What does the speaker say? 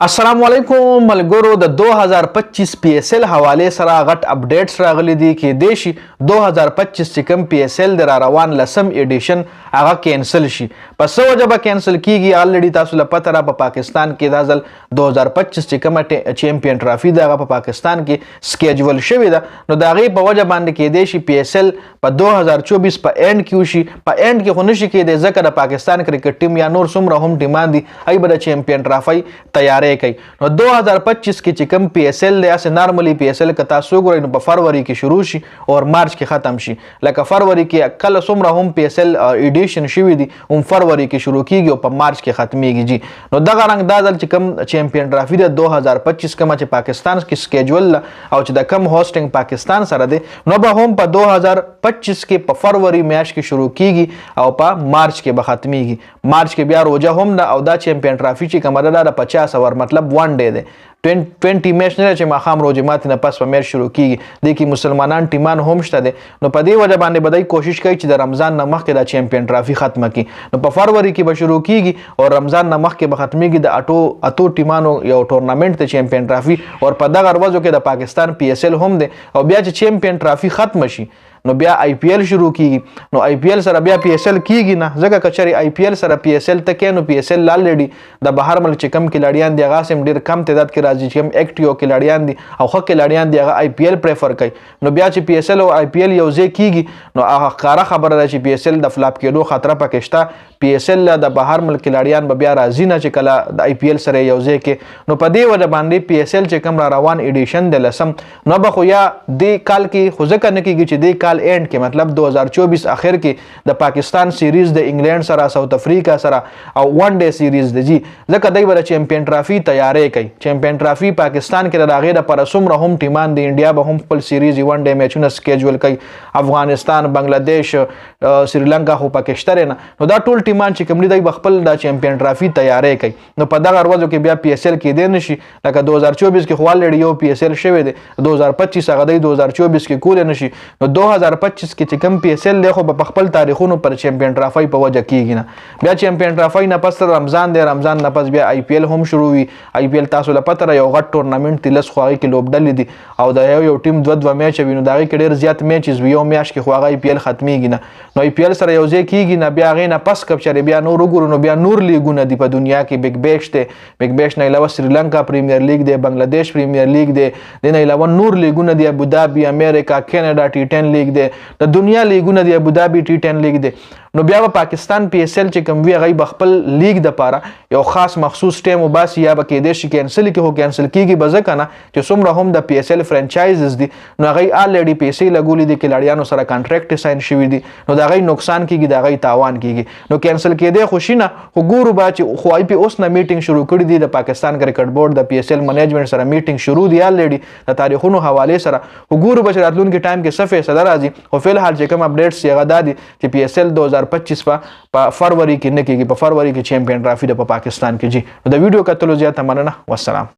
السلام علیکم ملګرو د 2025 پی ایس ایل حواله سره غټ اپډیټس راغلي دي کې دیشي 2025 چې کوم پی ایس ایل د روان لسم ایډیشن هغه کینسل شي پس وجه به کینسل کیږي الریډي تاسو له پته را په پاکستان کې د ځل 2025 چې کوم چیمپیون ټرافي دغه په پاکستان کې سکیجول شوی ده نو د هغې په وجه باندې کې دیشي پی ایس ایل په 2024 په اینډ کې وشي په اینډ کې خو نشي کېدی ځکه د پاکستان کرکټ ټیم یا نور څومره هم ټیمان دي هغوی به د چیمپیون ټرافۍ تیاری کوي نو 2025 کې چې کوم پی ایس ایل دی اسې نارملی پی ایس ایل که تاسو وګورئ نو په فروری کې شروع شي او مارچ کې ختم شي لکه فروری کې کله څومره هم پی ایس ایل ایډیشن شوي دي هم فروری کې شروع کیږي او په مارچ کې ختمیږي جی نو دغه رنګ دا ځل چې کوم چیمپیون ټرافي د 2025 کومه چې پاکستان کې سکیجول او چې د کم هوسټینګ پاکستان سره دی نو به هم په 2025 کې په فروری میاشت کې شروع کیږي او په مارچ کې به ختمیږي مارچ کې بیا روجه هم ده او دا چیمپیون ټرافي چې کومه ده د 50 اور مطلب 1 ډے دی 20 میچ نه چې ماښام روزه ماتې نه پس په میچ شروع کیږي د کې مسلمانان ټیمان هم شته دي نو په دې وجه باندې بدای کوشش کوي چې د رمضان نه مخکې د چیمپیون ټرافي ختمه کړي نو په فروری کې به شروع کیږي او رمضان نه مخکې به ختمیږي د اتو ټیمانو یو ټورنمنت د چیمپیون ټرافي او په دغه ورځو کې د پاکستان پی ایس ایل هم دی او بیا چې چیمپیون ټرافي ختم شي نو بیا آی پی ایل شروع کیږي نو آی پی ایل سره بیا پی ایس ایل کیږي نه ځکه کچري آی پی ایل سره پی ایس ایل ته کې نو پی ایس ایل الریډي د بهر ملک چې کم کلاړیان دي هغه سم ډیر کم تعداد کې راځي چې کم اکټیو کلاړیان دي او ښه کلاړیان دي هغه آی پی ایل پریفر کوي نو بیا چې پی ایس ایل او آی پی ایل یو ځای کیږي نو هغه ښکاره خبره ده چې پی ایس ایل د فلاپ کېدو خطر پکې شته پی ایس ایل د بهر ملک کلاړیان به بیا راځي نه چې کله د آی پی ایل سره یو ځای کې نو په دې وجه باندې پی ایس ایل چې کوم را روان ایډیشن د لسم نو به خو یا دې کال کې خو ځکه نه کېږي چې دې کال اینډ کې مطلب 2024 اخر کې د پاکستان سیریز د انګلند سره ساوث افریقا سره او 1 ډے سیریز د جی ځکه دوی به چیمپیون ټرافي تیاری کوي چیمپیون ټرافي پاکستان کې د هغې دپاره څومره هم ټیمان د انډیا به هم خپل سیریز 1 ډے میچونه سکیجول کوي افغانستان بنگلادیش سریلانکا خو پکې شته نه نو دا ټول ټیمان چې کوم دي دوی به خپل د چیمپیون ټرافي تیاری کوي نو په دغه ورځو کې بیا پی ایس ایل کېدی نه شي لکه 2024 کې خو الریډي یو پی ایس ایل شوی دی 2025 هغه دی 2024 کې کولی نه شي نو 2025 کې چې کم پی ایس ایل دی خو په خپل تاریخونو پر چیمپیون ټرافي په وجه کیږي نه بیا چیمپیون ټرافي نه پس رمضان دی رمضان نه پس بیا آی پی ایل هم شروع وي آی پی ایل تاسو له پته یو غټ ټورنمنت دی لس خو هغې کې لوبډلې دي او د یو ټیم دوه میچ وي نو د هغې کې ډېر زیات میچز وي یو میاشت کې خو هغه آی پی ایل ختمیږي نه نو آی پی ایل سره یو ځای کیږي نه بیا هغې نه پس که چېرې بیا نور وګورو نو بیا نور لیګونه دي په دنیا کې بګ بیش دی بګ بیش نه علاوه سریلانکا پریمیر لیګ دی بنگلادیش پریمیر لیګ دی د نه علاوه نور لیګونه دي ابوظبي امریکا کینیډا ټي 10 لیګ دی د دنیا لیګونه دی ابوظبي ټي 10 لیګ دی نو بیا به پاکستان پی ایس ایل چې کوم وي هغوی به خپل لیګ دپاره یو خاص مخصوص ټایم وباسي یا به کېدی شي کینسل کړي خو کینسل کېږي به ځکه نه چې څومره هم د پی ایس ایل فرانچایزز دي نو هغوی الریډي پیسې لګولي دي کلاړیانو سره کانټریکټ ساین شوي دي نو د هغوی نقصان کېږي د هغوی تاوان کېږي نو کینسل کېدی خو شي نه خو ګورو به چې خو آی پی اوس نه میټینګ شروع کړي دي د پاکستان کرکټ بورډ د پی ایس ایل منیجمنټ سره میټینګ شروع دي الریډي د تاریخونو حوالې سره خو ګورو به چې راتلونکي ټایم کې څه فیصله راځي خو فلحال چې کوم اپډیټس یې هغه دا دي چې پی ایس ایل 2025 په فروری کې نه کېږي په فروری کې چیمپیون ټرافي د په پاکستان کې جی د ویډیو کتلو زیاته مننه والسلام